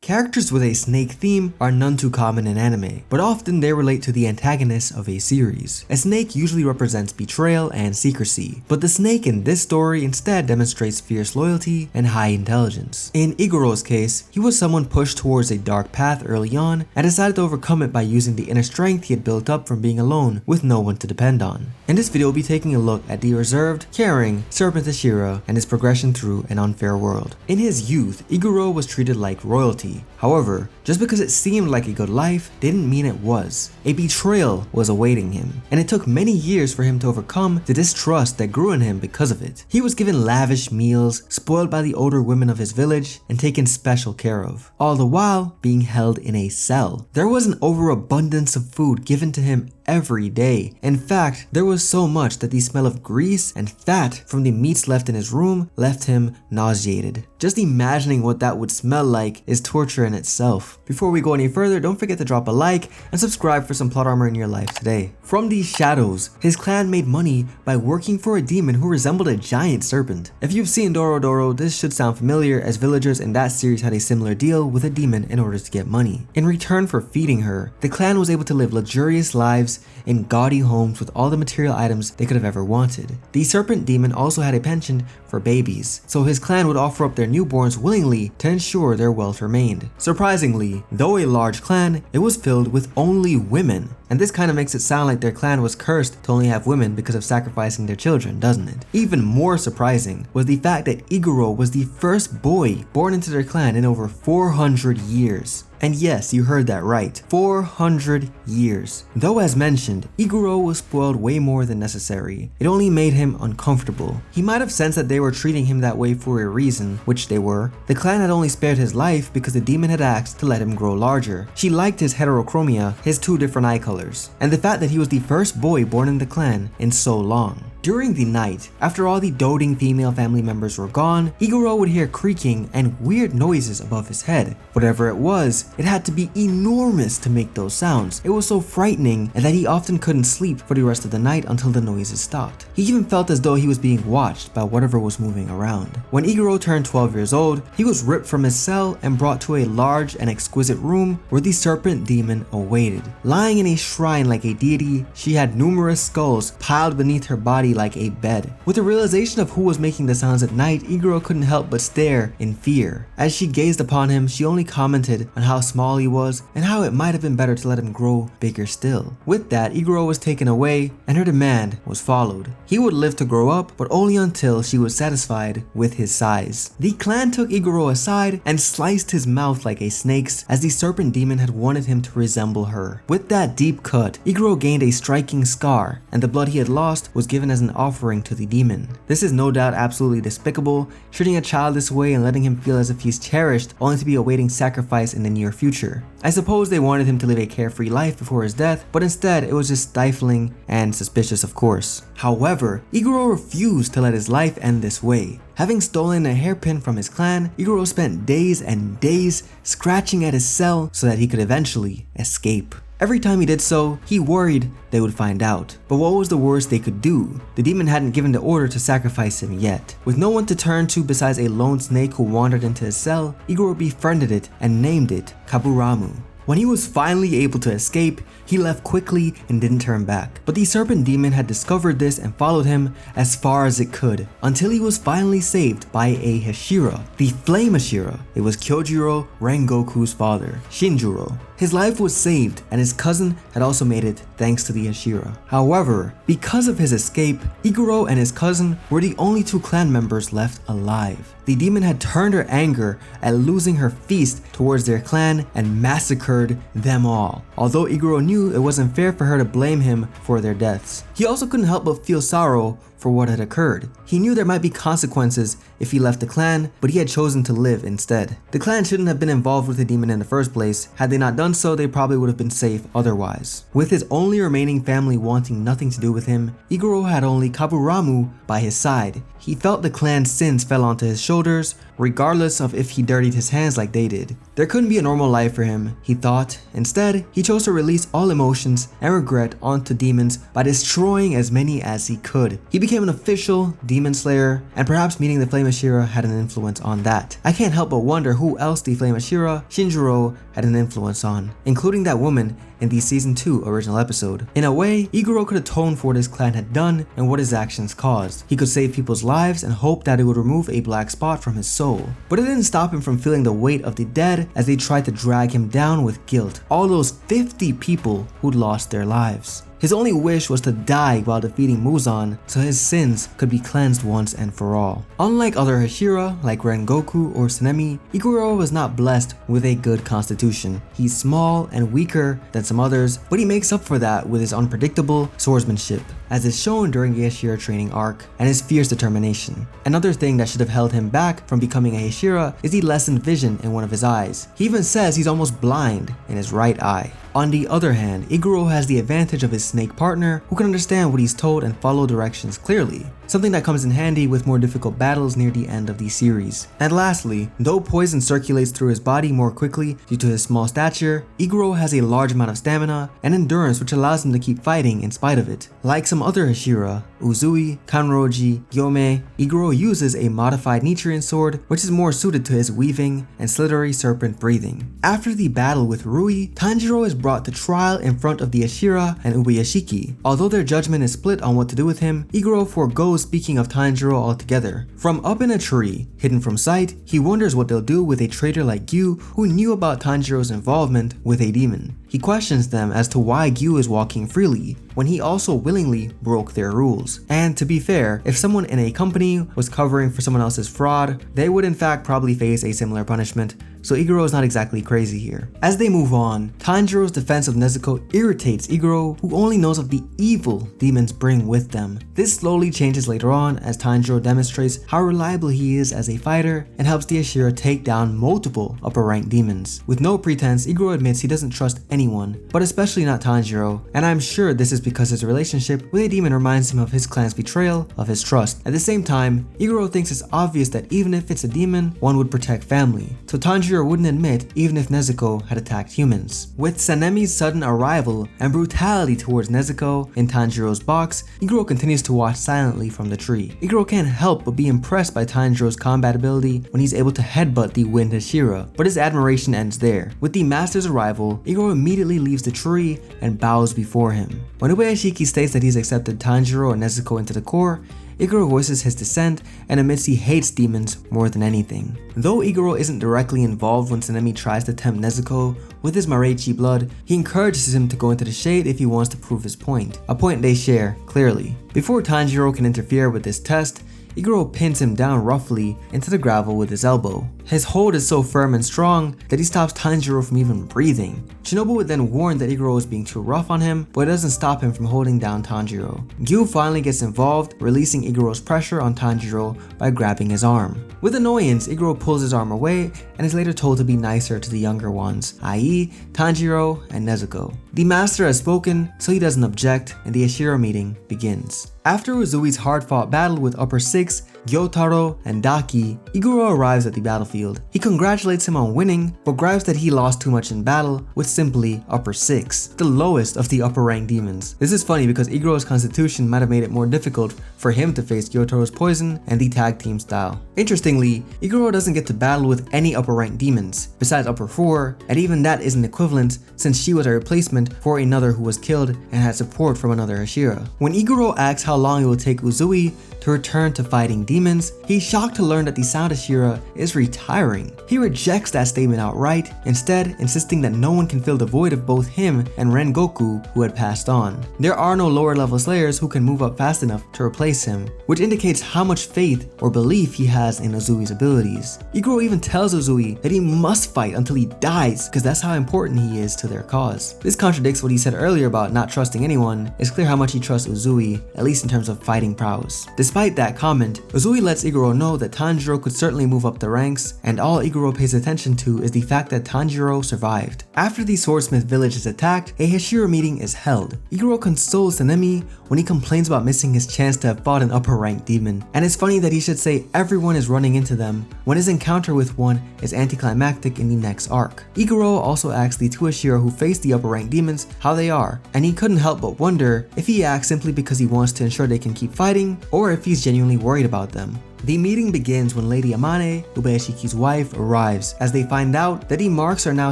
Characters with a snake theme are none too common in anime, but often they relate to the antagonist of a series. A snake usually represents betrayal and secrecy, but the snake in this story instead demonstrates fierce loyalty and high intelligence. In Iguro's case, he was someone pushed towards a dark path early on and decided to overcome it by using the inner strength he had built up from being alone with no one to depend on. In this video, we'll be taking a look at the reserved, caring serpent HASHIRA and his progression through an unfair world. In his youth, Iguro was treated like royalty. However, just because it seemed like a good life didn't mean it was. A betrayal was awaiting him, and it took many years for him to overcome the distrust that grew in him because of it. He was given lavish meals, spoiled by the older women of his village, and taken special care of, all the while being held in a cell. There was an overabundance of food given to him every day. In fact, there was so much that the smell of grease and fat from the meats left in his room left him nauseated. Just imagining what that would smell like is torture in itself. Before we go any further, don't forget to drop a like and subscribe for some plot armor in your life today. From these shadows, his clan made money by working for a demon who resembled a giant serpent. If you've seen Doro, this should sound familiar, as villagers in that series had a similar deal with a demon in order to get money. In return for feeding her, the clan was able to live luxurious lives in gaudy homes with all the material items they could have ever wanted. The serpent demon also had a penchant for babies, so his clan would offer up their newborns willingly to ensure their wealth remained. Surprisingly, though a large clan, it was filled with only women. And this kind of makes it sound like their clan was cursed to only have women because of sacrificing their children, doesn't it? Even more surprising was the fact that Iguro was the first boy born into their clan in over 400 years. And yes, you heard that right, 400 years. Though as mentioned, Iguro was spoiled way more than necessary. It only made him uncomfortable. He might have sensed that they were treating him that way for a reason, which they were. The clan had only spared his life because the demon had asked to let him grow larger. She liked his heterochromia, his two different eye colors, and the fact that he was the first boy born in the clan in so long. During the night, after all the doting female family members were gone, Iguro would hear creaking and weird noises above his head. Whatever it was, it had to be enormous to make those sounds. It was so frightening and that he often couldn't sleep for the rest of the night until the noises stopped. He even felt as though he was being watched by whatever was moving around. When Iguro turned 12 years old, he was ripped from his cell and brought to a large and exquisite room where the serpent demon awaited. Lying in a shrine like a deity, she had numerous skulls piled beneath her body like a bed. With the realization of who was making the sounds at night, Iguro couldn't help but stare in fear. As she gazed upon him, she only commented on how small he was and how it might have been better to let him grow bigger still. With that, Iguro was taken away and her demand was followed. He would live to grow up, but only until she was satisfied with his size. The clan took Iguro aside and sliced his mouth like a snake's, as the serpent demon had wanted him to resemble her. With that deep cut, Iguro gained a striking scar, and the blood he had lost was given as an offering to the demon. This is no doubt absolutely despicable, treating a child this way and letting him feel as if he's cherished only to be awaiting sacrifice in the near future. I suppose they wanted him to live a carefree life before his death, but instead it was just stifling and suspicious, of course. However, Iguro refused to let his life end this way. Having stolen a hairpin from his clan, Iguro spent days and days scratching at his cell so that he could eventually escape. Every time he did so, he worried they would find out. But what was the worst they could do? The demon hadn't given the order to sacrifice him yet. With no one to turn to besides a lone snake who wandered into his cell, Iguro befriended it and named it Kaburamu. When he was finally able to escape, he left quickly and didn't turn back. But the serpent demon had discovered this and followed him as far as it could, until he was finally saved by a HASHIRA, the flame HASHIRA. It was Kyojuro Rengoku's father, Shinjuro. His life was saved and his cousin had also made it thanks to the HASHIRA. However, because of his escape, Iguro and his cousin were the only two clan members left alive. The demon had turned her anger at losing her feast towards their clan and massacred them all. Although Iguro knew it wasn't fair for her to blame him for their deaths, he also couldn't help but feel sorrow for what had occurred. He knew there might be consequences if he left the clan, but he had chosen to live instead. The clan shouldn't have been involved with the demon in the first place. Had they not done so, they probably would have been safe otherwise. With his only remaining family wanting nothing to do with him, Iguro had only Kaburamu by his side. He felt the clan's sins fell onto his shoulders, regardless of if he dirtied his hands like they did. There couldn't be a normal life for him, he thought. Instead, he chose to release all emotions and regret onto demons by destroying as many as he could. He became an official demon slayer, and perhaps meeting the Flame HASHIRA had an influence on that. I can't help but wonder who else the Flame HASHIRA, Shinjiro, had an influence on, including that woman in the season 2 original episode. In a way, Iguro could atone for what his clan had done and what his actions caused. He could save people's lives and hope that it would remove a black spot from his soul. But it didn't stop him from feeling the weight of the dead as they tried to drag him down with guilt. All those 50 people who'd lost their lives. His only wish was to die while defeating Muzan so his sins could be cleansed once and for all. Unlike other HASHIRA like Rengoku or Tsunemi, Iguro was not blessed with a good constitution. He's small and weaker than some others, but he makes up for that with his unpredictable swordsmanship, as is shown during the HASHIRA training arc, and his fierce determination. Another thing that should have held him back from becoming a HASHIRA is the lessened vision in one of his eyes. He even says he's almost blind in his right eye. On the other hand, Iguro has the advantage of his snake partner who can understand what he's told and follow directions clearly, something that comes in handy with more difficult battles near the end of the series. And lastly, though poison circulates through his body more quickly due to his small stature, Iguro has a large amount of stamina and endurance which allows him to keep fighting in spite of it. Like some other HASHIRA, Uzui, Kanroji, Gyome, Iguro uses a modified Nichiren sword which is more suited to his weaving and slithery serpent breathing. After the battle with Rui, Tanjiro is brought to trial in front of the HASHIRA and Ubuyashiki. Although their judgment is split on what to do with him, Iguro forgoes speaking of Tanjiro altogether. From up in a tree, hidden from sight, he wonders what they'll do with a traitor like Gyu who knew about Tanjiro's involvement with a demon. He questions them as to why Gyu is walking freely, when he also willingly broke their rules. And to be fair, if someone in a company was covering for someone else's fraud, they would in fact probably face a similar punishment, so Iguro is not exactly crazy here. As they move on, Tanjiro's defense of Nezuko irritates Iguro, who only knows of the evil demons bring with them. This slowly changes later on as Tanjiro demonstrates how reliable he is as a fighter and helps the HASHIRA take down multiple upper rank demons. With no pretense, Iguro admits he doesn't trust anyone, but especially not Tanjiro, and I'm sure this is because his relationship with a demon reminds him of his clan's betrayal of his trust. At the same time, Iguro thinks it's obvious that even if it's a demon, one would protect family, so Tanjiro wouldn't admit even if Nezuko had attacked humans. With Sanemi's sudden arrival and brutality towards Nezuko in Tanjiro's box, Iguro continues to watch silently from the tree. Iguro can't help but be impressed by Tanjiro's combat ability when he's able to headbutt the wind HASHIRA, but his admiration ends there. With the master's arrival, Iguro immediately leaves the tree and bows before him. When Ubuyashiki states that he's accepted Tanjiro and Nezuko into the core, Iguro voices his dissent and admits he hates demons more than anything. Though Iguro isn't directly involved when Sanemi tries to tempt Nezuko with his Mareichi blood, he encourages him to go into the shade if he wants to prove his point, a point they share clearly. Before Tanjiro can interfere with this test, Iguro pins him down roughly into the gravel with his elbow. His hold is so firm and strong that he stops Tanjiro from even breathing. Shinobu would then warn that Iguro is being too rough on him, but it doesn't stop him from holding down Tanjiro. Gyu finally gets involved, releasing Iguro's pressure on Tanjiro by grabbing his arm. With annoyance, Iguro pulls his arm away and is later told to be nicer to the younger ones, i.e. Tanjiro and Nezuko. The master has spoken, so he doesn't object, and the HASHIRA meeting begins. After Uzui's hard-fought battle with Upper 6, Gyotaro, and Daki, Iguro arrives at the battlefield. He congratulates him on winning, but gripes that he lost too much in battle with simply Upper 6, the lowest of the upper rank demons. This is funny because Iguro's constitution might have made it more difficult for him to face Gyotaro's poison and the tag team style. Interestingly, Iguro doesn't get to battle with any upper rank demons, besides Upper 4, and even that isn't equivalent since she was a replacement for another who was killed and had support from another HASHIRA. When Iguro asks how long it will take Uzui to return to fighting demons, he's shocked to learn that the Sound HASHIRA is retiring. He rejects that statement outright, instead insisting that no one can fill the void of both him and Rengoku, who had passed on. There are no lower level slayers who can move up fast enough to replace him, which indicates how much faith or belief he has in Uzui's abilities. Iguro even tells Uzui that he must fight until he dies because that's how important he is to their cause. This contradicts what he said earlier about not trusting anyone. It's clear how much he trusts Uzui, at least in terms of fighting prowess. Despite that comment, Uzui lets Iguro know that Tanjiro could certainly move up the ranks, attacks, and all Iguro pays attention to is the fact that Tanjiro survived. After the swordsmith village is attacked, a HASHIRA meeting is held. Iguro consoles Sanemi when he complains about missing his chance to have fought an upper rank demon, and it's funny that he should say everyone is running into them when his encounter with one is anticlimactic in the next arc. Iguro also asks the two HASHIRA who face the upper rank demons how they are, and he couldn't help but wonder if he acts simply because he wants to ensure they can keep fighting, or if he's genuinely worried about them. The meeting begins when Lady Amane, Ubeshiki's wife, arrives, as they find out that the marks are now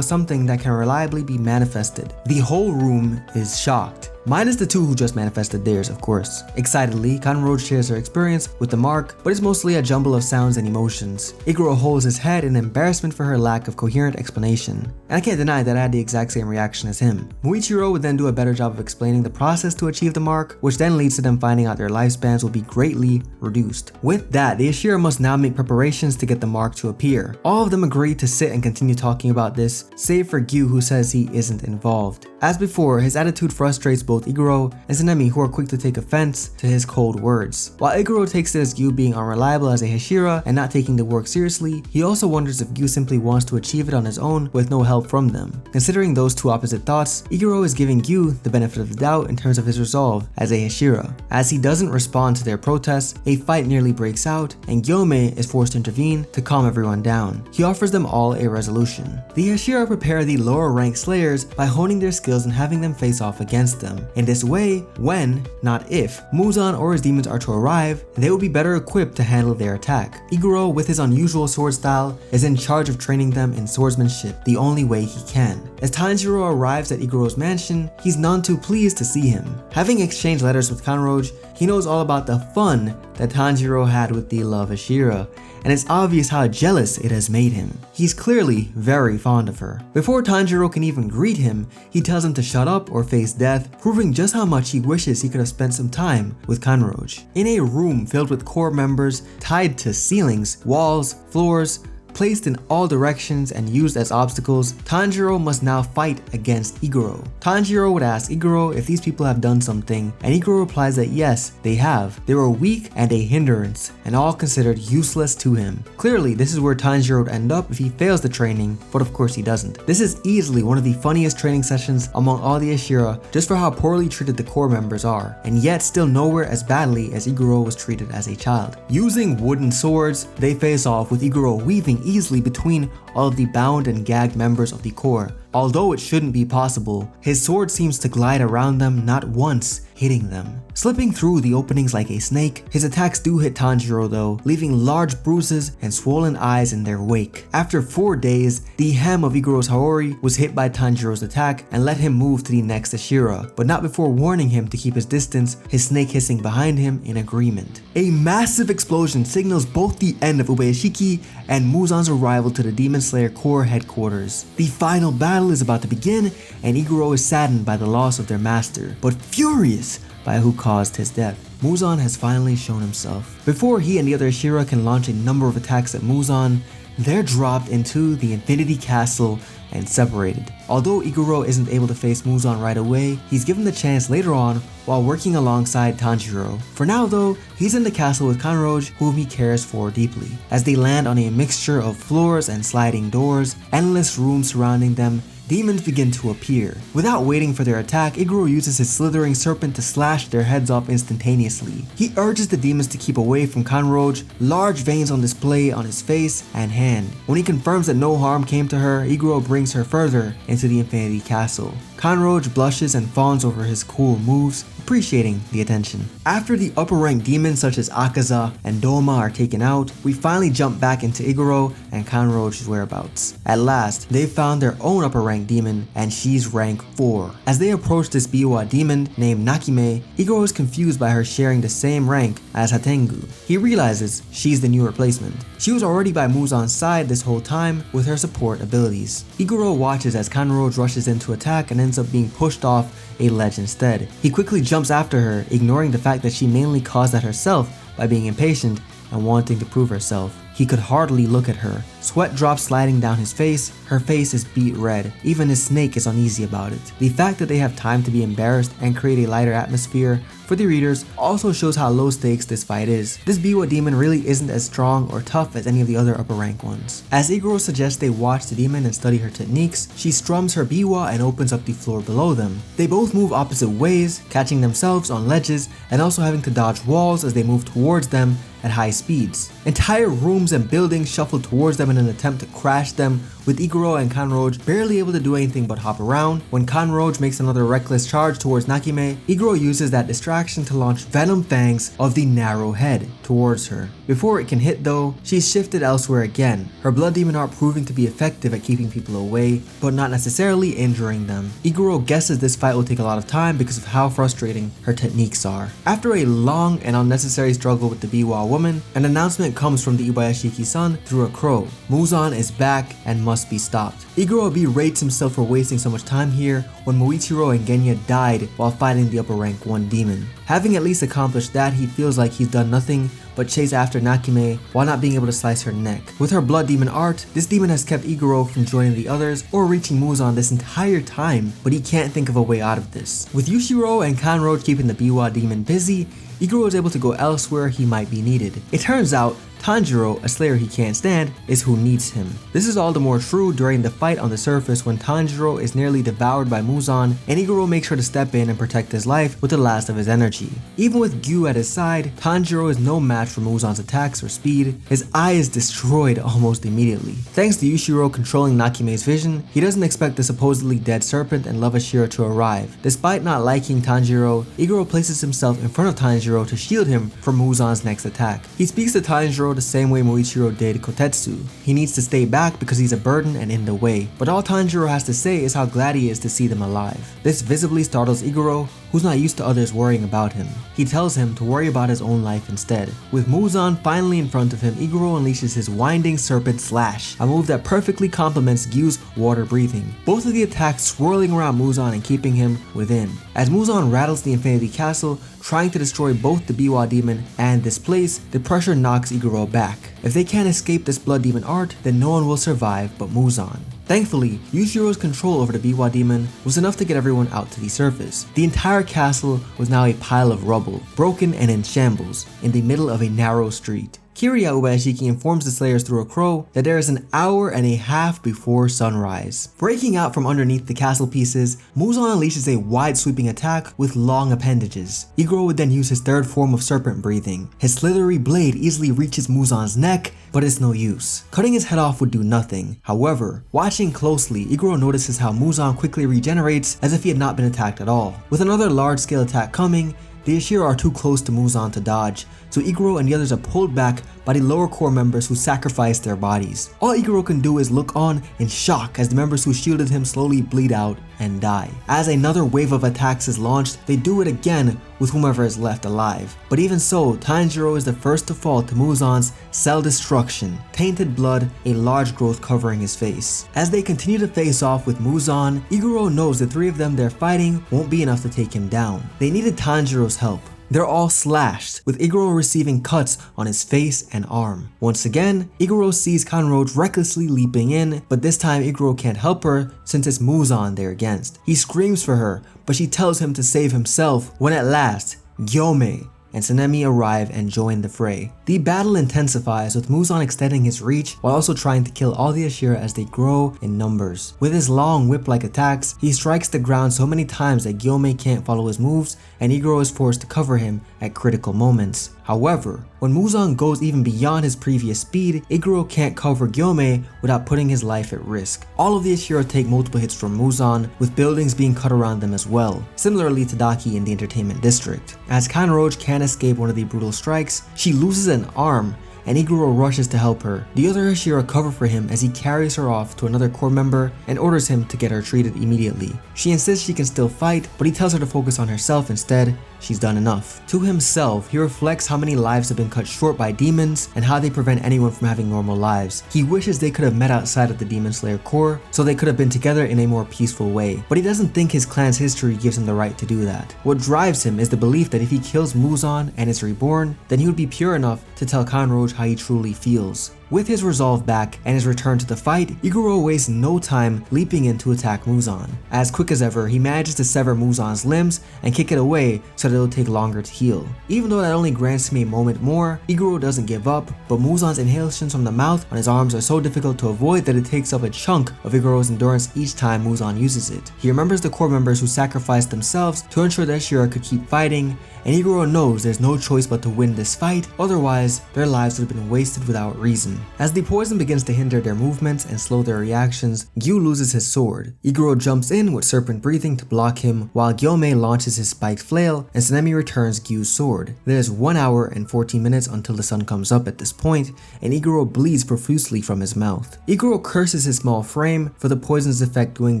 something that can reliably be manifested. The whole room is shocked. Minus the two who just manifested theirs, of course. Excitedly, Kanro shares her experience with the mark, but it's mostly a jumble of sounds and emotions. Iguro holds his head in embarrassment for her lack of coherent explanation. And I can't deny that I had the exact same reaction as him. Muichiro would then do a better job of explaining the process to achieve the mark, which then leads to them finding out their lifespans will be greatly reduced. With that, the HASHIRA must now make preparations to get the mark to appear. All of them agree to sit and continue talking about this, save for Gyu, who says he isn't involved. As before, his attitude frustrates both Iguro and Sanemi, who are quick to take offense to his cold words. While Iguro takes it as Gyu being unreliable as a HASHIRA and not taking the work seriously, he also wonders if Gyu simply wants to achieve it on his own with no help from them. Considering those two opposite thoughts, Iguro is giving Gyu the benefit of the doubt in terms of his resolve as a HASHIRA. As he doesn't respond to their protests, a fight nearly breaks out, and Gyome is forced to intervene to calm everyone down. He offers them all a resolution. The HASHIRA prepare the lower rank slayers by honing their skills and having them face off against them. In this way, when, not if, Muzan or his demons are to arrive, they will be better equipped to handle their attack. Iguro, with his unusual sword style, is in charge of training them in swordsmanship the only way he can. As Tanjiro arrives at Iguro's mansion, he's none too pleased to see him. Having exchanged letters with Kanroj, he knows all about the fun that Tanjiro had with the love HASHIRA, and it's obvious how jealous it has made him. He's clearly very fond of her. Before Tanjiro can even greet him, he tells him to shut up or face death, proving just how much he wishes he could have spent some time with Kanroj. In a room filled with core members tied to ceilings, walls, floors, placed in all directions and used as obstacles, Tanjiro must now fight against Iguro. Tanjiro would ask Iguro if these people have done something, and Iguro replies that yes, they have. They were weak and a hindrance, and all considered useless to him. Clearly, this is where Tanjiro would end up if he fails the training, but of course he doesn't. This is easily one of the funniest training sessions among all the HASHIRA, just for how poorly treated the core members are, and yet still nowhere as badly as Iguro was treated as a child. Using wooden swords, they face off with Iguro weaving easily between all of the bound and gagged members of the core. Although it shouldn't be possible, his sword seems to glide around them, not once hitting them. Slipping through the openings like a snake, his attacks do hit Tanjiro though, leaving large bruises and swollen eyes in their wake. After 4 days, the hem of Iguro's Haori was hit by Tanjiro's attack and let him move to the next HASHIRA, but not before warning him to keep his distance, his snake hissing behind him in agreement. A massive explosion signals both the end of Ubeshiki and Muzan's arrival to the Demon Slayer Corps headquarters. The final battle is about to begin, and Iguro is saddened by the loss of their master, but furious by who caused his death. Muzan has finally shown himself. Before he and the other HASHIRA can launch a number of attacks at Muzan, they're dropped into the Infinity Castle and separated. Although Iguro isn't able to face Muzan right away, he's given the chance later on while working alongside Tanjiro. For now though, he's in the castle with Kanroj, whom he cares for deeply. As they land on a mixture of floors and sliding doors, endless rooms surrounding them, demons begin to appear. Without waiting for their attack, Iguro uses his slithering serpent to slash their heads off instantaneously. He urges the demons to keep away from Kanroj, large veins on display on his face and hand. When he confirms that no harm came to her, Iguro brings her further into the Infinity Castle. Kanroj blushes and fawns over his cool moves, appreciating the attention. After the upper rank demons such as Akaza and Doma are taken out, we finally jump back into Iguro and Kanroj's whereabouts. At last, they found their own upper rank demon, and she's rank 4. As they approach this Biwa demon named Nakime, Iguro is confused by her sharing the same rank as Hatengu. He realizes she's the new replacement. She was already by Muzan's side this whole time with her support abilities. Iguro watches as Kanroj rushes in to attack and ends up being pushed off a ledge instead. He quickly jumps after her, ignoring the fact that she mainly caused that herself by being impatient and wanting to prove herself. He could hardly look at her. Sweat drops sliding down his face, her face is beet red, even his snake is uneasy about it. The fact that they have time to be embarrassed and create a lighter atmosphere for the readers also shows how low stakes this fight is. This Biwa demon really isn't as strong or tough as any of the other upper rank ones. As Iguro suggests they watch the demon and study her techniques, she strums her biwa and opens up the floor below them. They both move opposite ways, catching themselves on ledges and also having to dodge walls as they move towards them at high speeds. Entire rooms and buildings shuffle towards them in an attempt to crash them, with Iguro and Kanroj barely able to do anything but hop around. When Kanroj makes another reckless charge towards Nakime, Iguro uses that distraction to launch venom fangs of the narrow head towards her. Before it can hit though, she's shifted elsewhere again, her blood demon art proving to be effective at keeping people away, but not necessarily injuring them. Iguro guesses this fight will take a lot of time because of how frustrating her techniques are. After a long and unnecessary struggle with the Biwa woman, an announcement comes from the Ibayashiki-san through a crow. Muzan is back and must be stopped. Iguro berates himself for wasting so much time here when Muichiro and Genya died while fighting the upper rank 1 demon. Having at least accomplished that, he feels like he's done nothing but chase after Nakime while not being able to slice her neck. With her blood demon art, this demon has kept Iguro from joining the others or reaching Muzan this entire time, but he can't think of a way out of this. With Yushiro and Kanroj keeping the Biwa demon busy, Iguro is able to go elsewhere he might be needed. It turns out Tanjiro, a slayer he can't stand, is who needs him. This is all the more true during the fight on the surface when Tanjiro is nearly devoured by Muzan and Iguro makes sure to step in and protect his life with the last of his energy. Even with Gyu at his side, Tanjiro is no match for Muzan's attacks or speed. His eye is destroyed almost immediately. Thanks to Yushiro controlling Nakime's vision, he doesn't expect the supposedly dead serpent and love HASHIRA to arrive. Despite not liking Tanjiro, Iguro places himself in front of Tanjiro to shield him from Muzan's next attack. He speaks to Tanjiro the same way Muichiro did Kotetsu. He needs to stay back because he's a burden and in the way, but all Tanjiro has to say is how glad he is to see them alive. This visibly startles Iguro, who's not used to others worrying about him. He tells him to worry about his own life instead. With Muzan finally in front of him, Iguro unleashes his winding serpent slash, a move that perfectly complements Gyu's water breathing. Both of the attacks swirling around Muzan and keeping him within. As Muzan rattles the Infinity Castle, trying to destroy both the Biwa demon and this place, the pressure knocks Iguro back. If they can't escape this blood demon art, then no one will survive but Muzan. Thankfully, Yushiro's control over the Biwa demon was enough to get everyone out to the surface. The entire castle was now a pile of rubble, broken and in shambles, in the middle of a narrow street. Kirya Ubayashiki informs the Slayers through a crow that there is an hour and a half before sunrise. Breaking out from underneath the castle pieces, Muzan unleashes a wide sweeping attack with long appendages. Iguro would then use his third form of serpent breathing. His slithery blade easily reaches Muzan's neck, but it's no use. Cutting his head off would do nothing. However, watching closely, Iguro notices how Muzan quickly regenerates as if he had not been attacked at all. With another large-scale attack coming, the HASHIRA are too close to Muzan to dodge, so Iguro and the others are pulled back by the lower core members who sacrificed their bodies. All Iguro can do is look on in shock as the members who shielded him slowly bleed out and die. As another wave of attacks is launched, they do it again with whomever is left alive. But even so, Tanjiro is the first to fall to Muzan's cell destruction, tainted blood, a large growth covering his face. As they continue to face off with Muzan, Iguro knows the three of them they're fighting won't be enough to take him down. They needed Tanjiro's help. They're all slashed, with Iguro receiving cuts on his face and arm. Once again, Iguro sees Kanroj recklessly leaping in, but this time Iguro can't help her since it's Muzan they're against. He screams for her, but she tells him to save himself when at last, Gyome and Tsunemi arrive and join the fray. The battle intensifies, with Muzan extending his reach while also trying to kill all the HASHIRA as they grow in numbers. With his long whip-like attacks, he strikes the ground so many times that Gyome can't follow his moves and Iguro is forced to cover him at critical moments. However, when Muzan goes even beyond his previous speed, Iguro can't cover Gyome without putting his life at risk. All of the HASHIRA take multiple hits from Muzan, with buildings being cut around them as well, similarly to Daki in the entertainment district. As Kanroj can't escape one of the brutal strikes, she loses an arm, and Iguro rushes to help her. The other HASHIRA cover for him as he carries her off to another core member and orders him to get her treated immediately. She insists she can still fight, but he tells her to focus on herself instead. She's done enough. To himself, he reflects how many lives have been cut short by demons and how they prevent anyone from having normal lives. He wishes they could have met outside of the Demon Slayer core so they could have been together in a more peaceful way, but he doesn't think his clan's history gives him the right to do that. What drives him is the belief that if he kills Muzan and is reborn, then he would be pure enough to tell Kanroj how he truly feels. With his resolve back and his return to the fight, Iguro wastes no time leaping in to attack Muzan. As quick as ever, he manages to sever Muzan's limbs and kick it away so that it'll take longer to heal. Even though that only grants him a moment more, Iguro doesn't give up, but Muzan's inhalations from the mouth on his arms are so difficult to avoid that it takes up a chunk of Iguro's endurance each time Muzan uses it. He remembers the core members who sacrificed themselves to ensure that HASHIRA could keep fighting, and Iguro knows there's no choice but to win this fight, otherwise their lives would have been wasted without reason. As the poison begins to hinder their movements and slow their reactions, Gyu loses his sword. Iguro jumps in with serpent breathing to block him, while Gyomei launches his spiked flail and Sanemi returns Gyu's sword. There's 1 hour and 14 minutes until the sun comes up at this point, and Iguro bleeds profusely from his mouth. Iguro curses his small frame for the poison's effect doing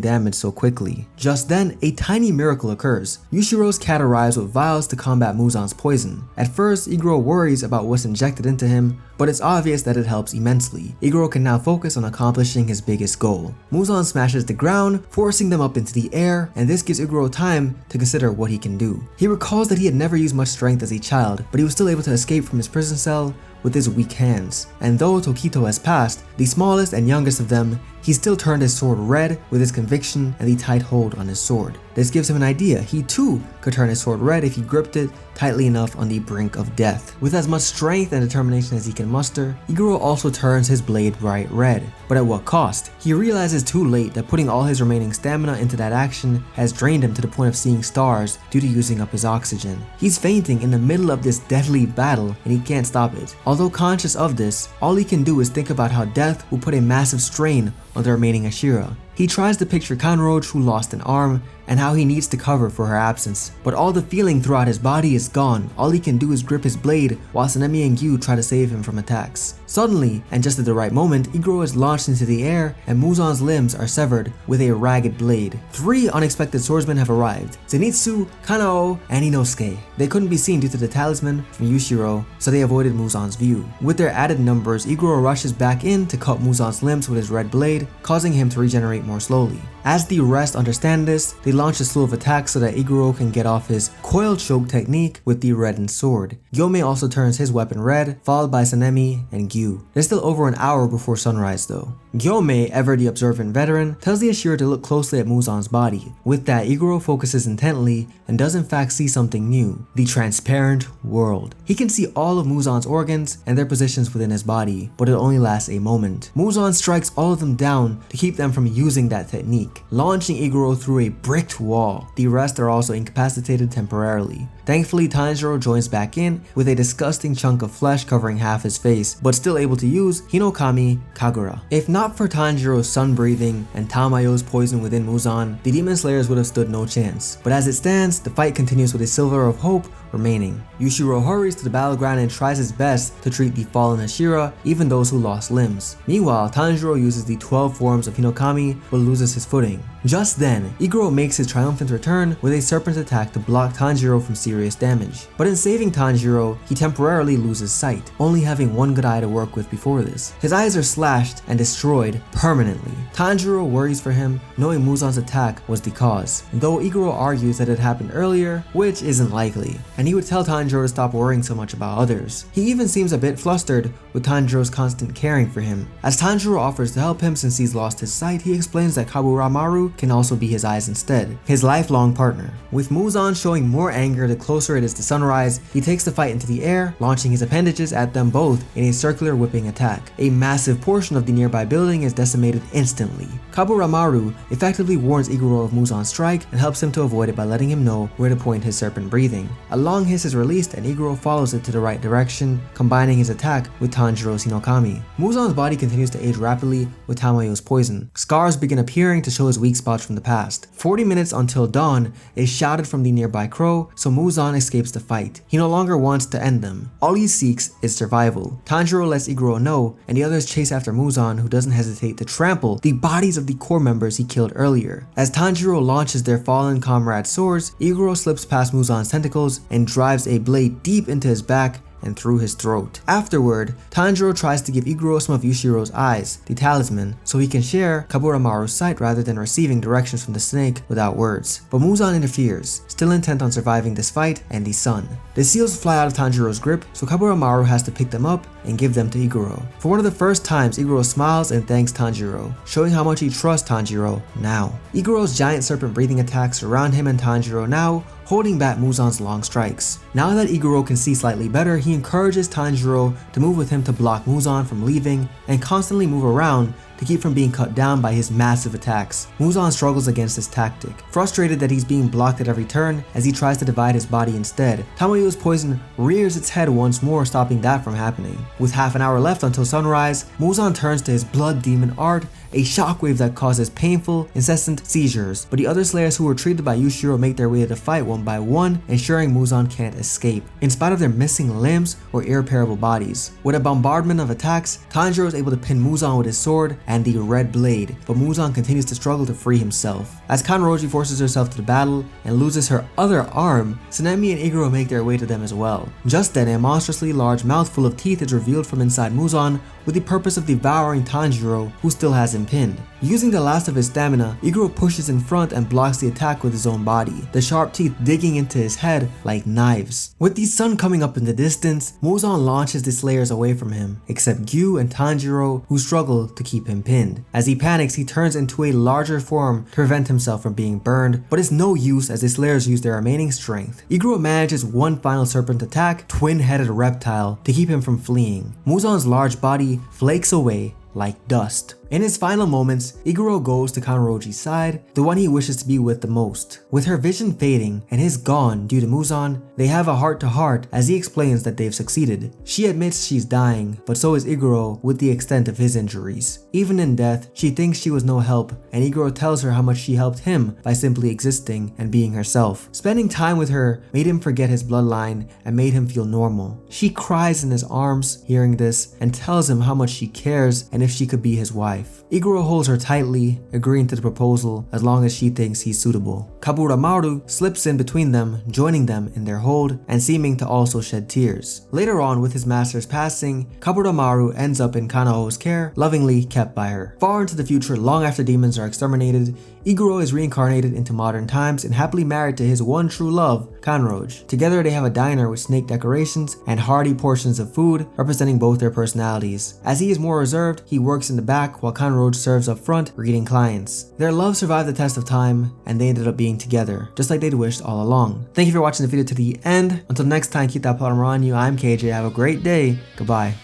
damage so quickly. Just then, a tiny miracle occurs. Yushiro's cat arrives with vials to combat Muzan's poison. At first, Iguro worries about what's injected into him, but it's obvious that it helps immensely. Iguro can now focus on accomplishing his biggest goal. Muzan smashes the ground, forcing them up into the air, and this gives Iguro time to consider what he can do. He recalls that he had never used much strength as a child, but he was still able to escape from his prison cell with his weak hands. And though Tokito has passed, the smallest and youngest of them, he still turned his sword red with his conviction and the tight hold on his sword. This gives him an idea. He too could turn his sword red if he gripped it tightly enough on the brink of death. With as much strength and determination as he can muster, Iguro also turns his blade bright red. But at what cost? He realizes too late that putting all his remaining stamina into that action has drained him to the point of seeing stars due to using up his oxygen. He's fainting in the middle of this deadly battle and he can't stop it. Although conscious of this, all he can do is think about how death will put a massive strain on the remaining HASHIRA. He tries to picture Kanroji, who lost an arm, and how he needs to cover for her absence. But all the feeling throughout his body is gone. All he can do is grip his blade while Sanemi and Gyu try to save him from attacks. Suddenly, and just at the right moment, Iguro is launched into the air and Muzan's limbs are severed with a ragged blade. 3 unexpected swordsmen have arrived: Zenitsu, Kanao, and Inosuke. They couldn't be seen due to the talisman from Yushiro, so they avoided Muzan's view. With their added numbers, Iguro rushes back in to cut Muzan's limbs with his red blade, causing him to regenerate more slowly. As the rest understand this, they launch a slew of attacks so that Iguro can get off his coil choke technique with the reddened sword. Gyomei also turns his weapon red, followed by Sanemi and Gyu. There's still over an hour before sunrise though. Gyomei, ever the observant veteran, tells the HASHIRA to look closely at Muzan's body. With that, Iguro focuses intently and does in fact see something new: the transparent world. He can see all of Muzan's organs and their positions within his body, but it only lasts a moment. Muzan strikes all of them down to keep them from using that technique, launching Iguro through a bricked wall. The rest are also incapacitated temporarily. Thankfully, Tanjiro joins back in with a disgusting chunk of flesh covering half his face, but still able to use Hinokami Kagura. If not for Tanjiro's sun breathing and Tamayo's poison within Muzan, the Demon Slayers would have stood no chance. But as it stands, the fight continues with a silver of hope remaining. Yushiro hurries to the battleground and tries his best to treat the fallen HASHIRA, even those who lost limbs. Meanwhile, Tanjiro uses the 12 forms of Hinokami but loses his footing. Just then, Iguro makes his triumphant return with a serpent attack to block Tanjiro from serious damage. But in saving Tanjiro, he temporarily loses sight, only having one good eye to work with before this. His eyes are slashed and destroyed permanently. Tanjiro worries for him, knowing Muzan's attack was the cause, though Iguro argues that it happened earlier, which isn't likely, and he would tell Tanjiro to stop worrying so much about others. He even seems a bit flustered with Tanjiro's constant caring for him. As Tanjiro offers to help him since he's lost his sight, he explains that Kaburamaru can also be his eyes instead, his lifelong partner. With Muzan showing more anger the closer it is to sunrise, he takes the fight into the air, launching his appendages at them both in a circular whipping attack. A massive portion of the nearby building is decimated instantly. Kaburamaru effectively warns Iguro of Muzan's strike and helps him to avoid it by letting him know where to point his serpent breathing. A long hiss is released and Iguro follows it to the right direction, combining his attack with Tanjiro's Hinokami. Muzan's body continues to age rapidly with Tamayo's poison. Scars begin appearing to show his weak spots from the past. 40 minutes until dawn is shouted from the nearby crow, so Muzan escapes the fight. He no longer wants to end them. All he seeks is survival. Tanjiro lets Iguro know, and the others chase after Muzan, who doesn't hesitate to trample the bodies of the core members he killed earlier. As Tanjiro launches their fallen comrade's swords, Iguro slips past Muzan's tentacles and drives a blade deep into his back and through his throat. Afterward, Tanjiro tries to give Iguro some of Yushiro's eyes, the talisman, so he can share Kaburamaru's sight rather than receiving directions from the snake without words. But Muzan interferes, still intent on surviving this fight and the sun. The seals fly out of Tanjiro's grip, so Kaburamaru has to pick them up and give them to Iguro. For one of the first times, Iguro smiles and thanks Tanjiro, showing how much he trusts Tanjiro now. Iguro's giant serpent breathing attacks surround him and Tanjiro now, holding back Muzan's long strikes. Now that Iguro can see slightly better, he encourages Tanjiro to move with him to block Muzan from leaving and constantly move around to keep from being cut down by his massive attacks. Muzan struggles against this tactic, frustrated that he's being blocked at every turn as he tries to divide his body instead. Tamayo's poison rears its head once more, stopping that from happening. With half an hour left until sunrise, Muzan turns to his blood demon art, a shockwave that causes painful, incessant seizures, but the other slayers who were treated by Yushiro make their way to the fight one by one, ensuring Muzan can't escape, in spite of their missing limbs or irreparable bodies. With a bombardment of attacks, Tanjiro is able to pin Muzan with his sword and the red blade, but Muzan continues to struggle to free himself. As Kanroji forces herself to the battle and loses her other arm, Tsunemi and Iguro make their way to them as well. Just then, a monstrously large mouthful of teeth is revealed from inside Muzan with the purpose of devouring Tanjiro, who still has him pinned. Using the last of his stamina, Iguro pushes in front and blocks the attack with his own body, the sharp teeth digging into his head like knives. With the sun coming up in the distance, Muzan launches the slayers away from him, except Gyu and Tanjiro, who struggle to keep him pinned. As he panics, he turns into a larger form to prevent himself from being burned, but it's no use as the slayers use their remaining strength. Iguro manages one final serpent attack, twin-headed reptile, to keep him from fleeing. Muzan's large body flakes away like dust. In his final moments, Iguro goes to Kanroji's side, the one he wishes to be with the most. With her vision fading and his gone due to Muzan, they have a heart-to-heart as he explains that they've succeeded. She admits she's dying, but so is Iguro with the extent of his injuries. Even in death, she thinks she was no help, and Iguro tells her how much she helped him by simply existing and being herself. Spending time with her made him forget his bloodline and made him feel normal. She cries in his arms hearing this and tells him how much she cares and if she could be his wife. Iguro holds her tightly, agreeing to the proposal as long as she thinks he's suitable. Kaburamaru slips in between them, joining them in their hold and seeming to also shed tears. Later on, with his master's passing, Kaburamaru ends up in Kanao's care, lovingly kept by her. Far into the future, long after demons are exterminated, Iguro is reincarnated into modern times and happily married to his one true love, Kanroj. Together they have a diner with snake decorations and hearty portions of food representing both their personalities. As he is more reserved, he works in the back while Kanroj serves up front, greeting clients. Their love survived the test of time and they ended up being together, just like they'd wished all along. Thank you for watching the video to the end. Until next time, keep that plot on you. I'm KJ. Have a great day. Goodbye.